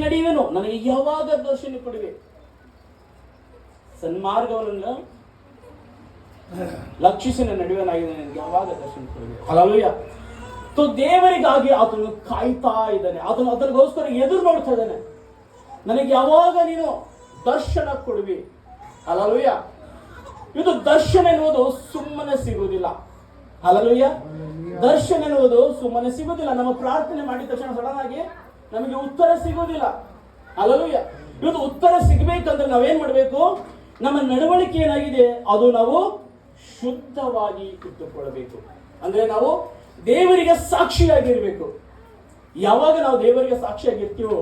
ನಡೆಯುವೆನು, ನನಗೆ ಯಾವಾಗ ದರ್ಶನ ಕೊಡುವೆ. ಸನ್ಮಾರ್ಗವನ್ನು ಲಕ್ಷಿಸಿ ನಡೆಯುವನಾಗಿದೆ, ನನಗೆ ಯಾವಾಗ ದರ್ಶನ ಕೊಡುವೆ. ಹಲ್ಲೆಲೂಯಾ. ದೇವರಿಗಾಗಿ ಆತನು ಕಾಯ್ತಾ ಇದ್ದಾನೆ, ಆತನು ಅದರಿಗೋಸ್ಕರ ಎದುರು ನೋಡ್ತಾ ಇದ್ದಾನೆ. ನನಗೆ ಯಾವಾಗ ನೀನು ದರ್ಶನ ಕೊಡುವಿ. ಹಲ್ಲೆಲೂಯಾ. ಇದು ದರ್ಶನ ಎನ್ನುವುದು ಸುಮ್ಮನೆ ಸಿಗುವುದಿಲ್ಲ. ಹಲ್ಲೆಲೂಯಾ. ದರ್ಶನ ಎನ್ನುವುದು ಸುಮ್ಮನೆ ಸಿಗುವುದಿಲ್ಲ. ನಮ್ಮ ಪ್ರಾರ್ಥನೆ ಮಾಡಿದ ತಕ್ಷಣ ಸಡನ್ ಆಗಿ ನಮಗೆ ಉತ್ತರ ಸಿಗುವುದಿಲ್ಲ. ಹಲ್ಲೆಲೂಯಾ. ಇವತ್ತು ಉತ್ತರ ಸಿಗಬೇಕಂದ್ರೆ ನಾವೇನ್ ಮಾಡಬೇಕು? ನಮ್ಮ ನಡವಳಿಕೆ ಏನಾಗಿದೆ ಅದು ನಾವು ಶುದ್ಧವಾಗಿ ಇಟ್ಟುಕೊಳ್ಳಬೇಕು. ಅಂದ್ರೆ ನಾವು ದೇವರಿಗೆ ಸಾಕ್ಷಿಯಾಗಿರ್ಬೇಕು. ಯಾವಾಗ ನಾವು ದೇವರಿಗೆ ಸಾಕ್ಷಿಯಾಗಿರ್ತೀವೋ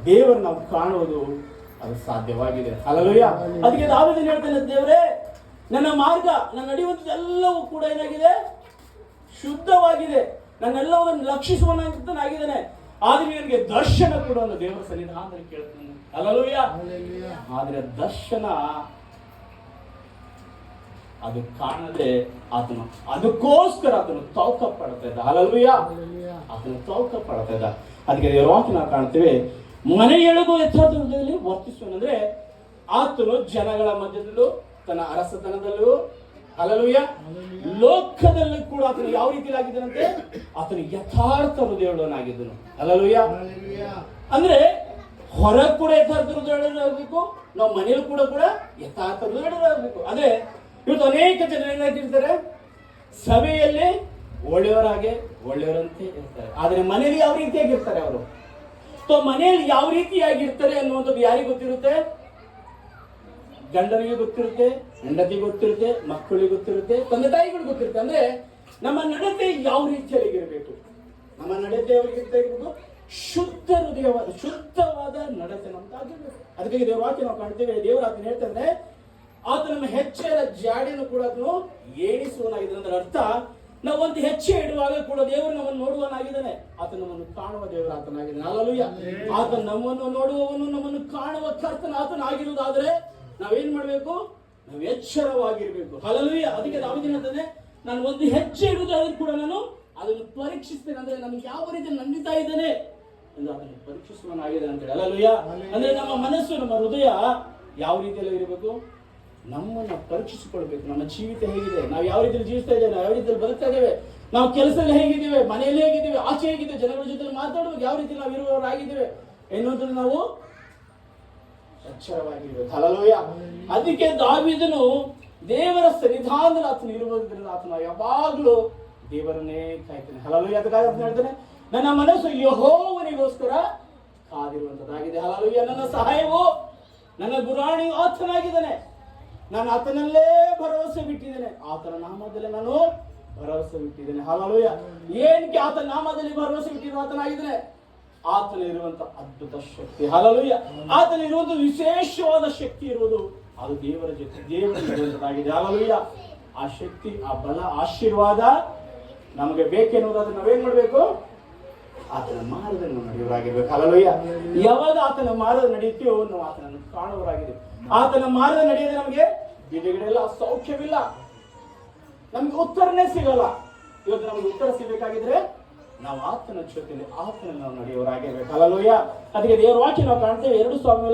ದೇವರು ನಾವು ಕಾಣುವುದು ಅದು ಸಾಧ್ಯವಾಗಿದೆ. ಹಲ್ಲೆಲೂಯಾ. ಅದಕ್ಕೆ ದಾವೀದನು ಹೇಳ್ತಾನೆ, ದೇವರೇ ನನ್ನ ಮಾರ್ಗ, ನನ್ನ ನಡೆಯುವಂಥದ್ದೆಲ್ಲವೂ ಕೂಡ ಏನಾಗಿದೆ? ಶುದ್ಧವಾಗಿದೆ. ನನ್ನೆಲ್ಲವನ್ನು ಲಕ್ಷಿಸುವನಾಗಿದ್ದಾನೆ. ಆದ್ರೆ ನನಗೆ ದರ್ಶನ ಕೊಡುವ ದೇವರ ಸನ್ನಿಧಾನದಲ್ಲಿ ಕೇಳ್ತಾನೆ. ಹಲ್ಲೆಲೂಯಾ. ಆದ್ರೆ ದರ್ಶನ ಅದು ಕಾಣದೆ ಆತನು ಅದಕ್ಕೋಸ್ಕರ ಆತನು ತೌಕ ಪಡ್ತಾ ಇದ್ದ. ಹಲ್ಲೆಲೂಯಾ. ಆತನು ತೌಕ ಪಡ್ತಾ ಇದ್ದ. ಅದಕ್ಕೆ ದೇವರ ವಾಕ್ಯ ನಾವು ಕಾಣ್ತೇವೆ, ಮನೆಯೊಳಗೂ ಯಥಾರ್ಥದಲ್ಲಿ ವರ್ತಿಸುವಂದ್ರೆ ಆತನು ಜನಗಳ ಮಧ್ಯದಲ್ಲೂ ತನ್ನ ಅರಸತನದಲ್ಲೂ, ಹಲ್ಲೆಲೂಯಾ, ಲೋಕದಲ್ಲೂ ಕೂಡ ಆತನು ಯಾವ ರೀತಿಯಲ್ಲಿ ಆಗಿದ್ದನಂತೆ? ಆತನು ಯಥಾರ್ಥ ಹೃದಯವುಳ್ಳವನಾಗಿದ್ದನು. ಹಲ್ಲೆಲೂಯಾ. ಅಂದ್ರೆ ಹೊರ ಕೂಡ ಯಥಾರ್ಥ ಹೃದಯವುಳ್ಳವರಾಗಬೇಕು, ನಾವು ಮನೆಯಲ್ಲೂ ಕೂಡ ಯಥಾರ್ಥ ಹೃದಯವುಳ್ಳವರಾಗಬೇಕು. ಅಂದ್ರೆ ಇವತ್ತು ಅನೇಕ ಜನರು ಏನಾಗಿರ್ತಾರೆ, ಸಭೆಯಲ್ಲಿ ಒಳ್ಳೆಯವರಂತೆ ಇರ್ತಾರೆ, ಆದ್ರೆ ಮನೆಯಲ್ಲಿ ಯಾವ ರೀತಿಯಾಗಿರ್ತಾರೆ ಅವರು. ಮನೆಯಲ್ಲಿ ಯಾವ ರೀತಿಯಾಗಿರ್ತಾರೆ ಅನ್ನುವಂಥದ್ದು ಯಾರಿಗೆ ಗೊತ್ತಿರುತ್ತೆ? ಗಂಡನಿಗೆ ಗೊತ್ತಿರುತ್ತೆ, ಹೆಂಡತಿಗೆ ಗೊತ್ತಿರುತ್ತೆ, ಮಕ್ಕಳಿಗೆ ಗೊತ್ತಿರುತ್ತೆ, ತಂದೆ ತಾಯಿಗಳಿಗೆ ಗೊತ್ತಿರುತ್ತೆ. ಅಂದ್ರೆ ನಮ್ಮ ನಡತೆ ಯಾವ ರೀತಿಯಾಗಿರ್ಬೇಕು? ನಮ್ಮ ನಡತೆ ಅವರಿಗಿರ್ಬೇಕು ಶುದ್ಧ ಹೃದಯವಾದ ಶುದ್ಧವಾದ ನಡತೆ ನಮ್ದಾಗಿರ್ಬೇಕು. ಅದಕ್ಕೆ ದೇವರ ವಾಕ್ಯ ನಾವು ಕಾಣ್ತೇವೆ. ದೇವರ ಆತನ ಹೇಳ್ತಂದ್ರೆ ಆತ ನಮ್ಮ ಹೆಜ್ಜೆಯ ಜಾಡಿಯನ್ನು ಕೂಡ ಅದನ್ನು ಏಣಿಸುವನಾಗಿದೆ. ಅದರ ಅರ್ಥ ನಾವು ಒಂದು ಹೆಜ್ಜೆ ಇಡುವಾಗ ಕೂಡ ದೇವರು ನಮ್ಮನ್ನು ನೋಡುವನಾಗಿದ್ದಾನೆ, ಆತ ನಮ್ಮನ್ನು ಕಾಣುವ ದೇವರು ಆತನಾಗಿದ್ದಾನೆ. ಹಲ್ಲೆಲೂಯಾ. ಆತ ನಮ್ಮನ್ನು ನೋಡುವವನು, ನಮ್ಮನ್ನು ಕಾಣುವ ಕರ್ತನ ಆತನಾಗಿರುವುದಾದ್ರೆ ನಾವೇನ್ ಮಾಡ್ಬೇಕು? ನಾವು ಎಚ್ಚರವಾಗಿರ್ಬೇಕು. ಹಲ್ಲೆಲೂಯಾ. ಅದಕ್ಕೆ ದಾವೀದನು ಹೇಳ್ತಾನೆ, ನಾನು ಒಂದು ಹೆಜ್ಜೆ ಇಡುವುದಾದ್ರೂ ಕೂಡ ನಾನು ಅದನ್ನು ಪರೀಕ್ಷಿಸ್ತೇನೆ. ಅಂದ್ರೆ ನಮ್ಗೆ ಯಾವ ರೀತಿ ನಂಬಿತಾ ಇದ್ದಾನೆ ಎಂದು ಅದನ್ನು ಪರೀಕ್ಷಿಸುವನಾಗಿದೆ ಅಂತೇಳಿ. ಹಲ್ಲೆಲೂಯಾ. ಅಂದ್ರೆ ನಮ್ಮ ಮನಸ್ಸು, ನಮ್ಮ ಹೃದಯ ಯಾವ ರೀತಿಯಲ್ಲಿ ಇರಬೇಕು? ನಮ್ಮನ್ನ ಪರೀಕ್ಷಿಸಿಕೊಳ್ಬೇಕು. ನಮ್ಮ ಜೀವಿತ ಹೇಗಿದೆ, ನಾವು ಯಾವ ರೀತಿಯಲ್ಲಿ ಜೀವಿಸ್ತಾ ಇದ್ದೇವೆ, ನಾವು ಯಾವ ರೀತಿಯಲ್ಲಿ ಬದುಕ್ತಾ ಇದ್ದೇವೆ, ನಾವು ಕೆಲಸದಲ್ಲಿ ಹೇಗಿದ್ದೇವೆ, ಮನೆಯಲ್ಲಿ ಹೇಗಿದ್ದೇವೆ, ಆಚೆ ಹೇಗಿದ್ದೇವೆ, ಜನಗಳ ಜೊತೆ ಮಾತಾಡುವಾಗ ಯಾವ ರೀತಿ ನಾವು ಇರುವವರಾಗಿದ್ದೇವೆ ಎನ್ನುವುದನ್ನು ನಾವು ಎಚ್ಚರವಾಗಿರ್ಬೇಕು. ಹಲ್ಲೆಲೂಯಾ. ಅದಕ್ಕೆ ದಾವೀದನು ದೇವರ ಸನ್ನಿಧಾನದಲ್ಲಿ ಆತನು ಇರುವುದರಿಂದ ಆತನು ಯಾವಾಗಲೂ ದೇವರನ್ನೇ ಕಾಯ್ತಾನೆ. ಹಲ್ಲೆಲೂಯಾ. ಅದಕ್ಕಾಗಿ ಆತನು ಹೇಳ್ತಾನೆ, ನನ್ನ ಮನಸ್ಸು ಯೆಹೋವನಿಗೋಸ್ಕರ ಕಾದಿರುವಂತದ್ದಾಗಿದೆ. ಹಲ್ಲೆಲೂಯಾ. ನನ್ನ ಸಹಾಯವು, ನನ್ನ ಗುರಾಣಿಯು ಆತನಾಗಿದ್ದಾನೆ. ನಾನು ಆತನಲ್ಲೇ ಭರವಸೆ ಬಿಟ್ಟಿದ್ದೇನೆ, ಆತನ ನಾಮದಲ್ಲಿ ನಾನು ಭರವಸೆ ಬಿಟ್ಟಿದ್ದೇನೆ. ಹಲ್ಲೆಲೂಯಾ. ಏನಕ್ಕೆ ಆತನ ನಾಮದಲ್ಲಿ ಭರವಸೆ ಬಿಟ್ಟಿರೋ? ಆತನಾಗಿದ್ದಾನೆ. ಆತನಿರುವಂತ ಅದ್ಭುತ ಶಕ್ತಿ. ಹಲ್ಲೆಲೂಯಾ. ಆತನಿರುವಂತ ವಿಶೇಷವಾದ ಶಕ್ತಿ ಇರುವುದು ಅದು ದೇವರ ಜೊತೆ, ದೇವರಿರುವಂತದ್ದಾಗಿದೆ. ಹಲ್ಲೆಲೂಯಾ. ಆ ಶಕ್ತಿ, ಆ ಬಲ, ಆಶೀರ್ವಾದ ನಮಗೆ ಬೇಕೆನ್ನುವುದಾದ್ರೆ ನಾವೇನ್ ಮಾಡ್ಬೇಕು? ಆತನ ಮಾರ್ಗದಲ್ಲಿ ನಡೆಯುವರಾಗಿರ್ಬೇಕು. ಹಲ್ಲೆಲೂಯಾ. ಯಾವಾಗ ಆತನ ಮಾರ್ಗ ನಡೆಯುತ್ತೆಯೋ ನಾವು ಆತನನ್ನು ಕಾಣುವರಾಗಿದ್ದೇವೆ. ಆತನ ಮಾರ್ಗ ನಡೆಯದೆ ನಮಗೆ ಬಿಡುಗಡೆಲ್ಲ ಸೌಖ್ಯವಿಲ್ಲ, ನಮ್ಗೆ ಉತ್ತರನೇ ಸಿಗಲ್ಲ. ಇವತ್ತು ನಮ್ಗೆ ಉತ್ತರ ಸಿಗಬೇಕಾಗಿದ್ರೆ ನಾವು ಆತನ ಜೊತೆಯಲ್ಲಿ ಆತನ ನಾವು ನಡೆಯುವರಾಗಿರ್ಬೇಕು. ಹಲ್ಲೆಲೂಯಾ. ಅದಕ್ಕೆ ದೇವರ ವಾಕ್ಯ ನಾವು ಕಾಣ್ತೇವೆ. 2 ಸಾಮುವೇಲ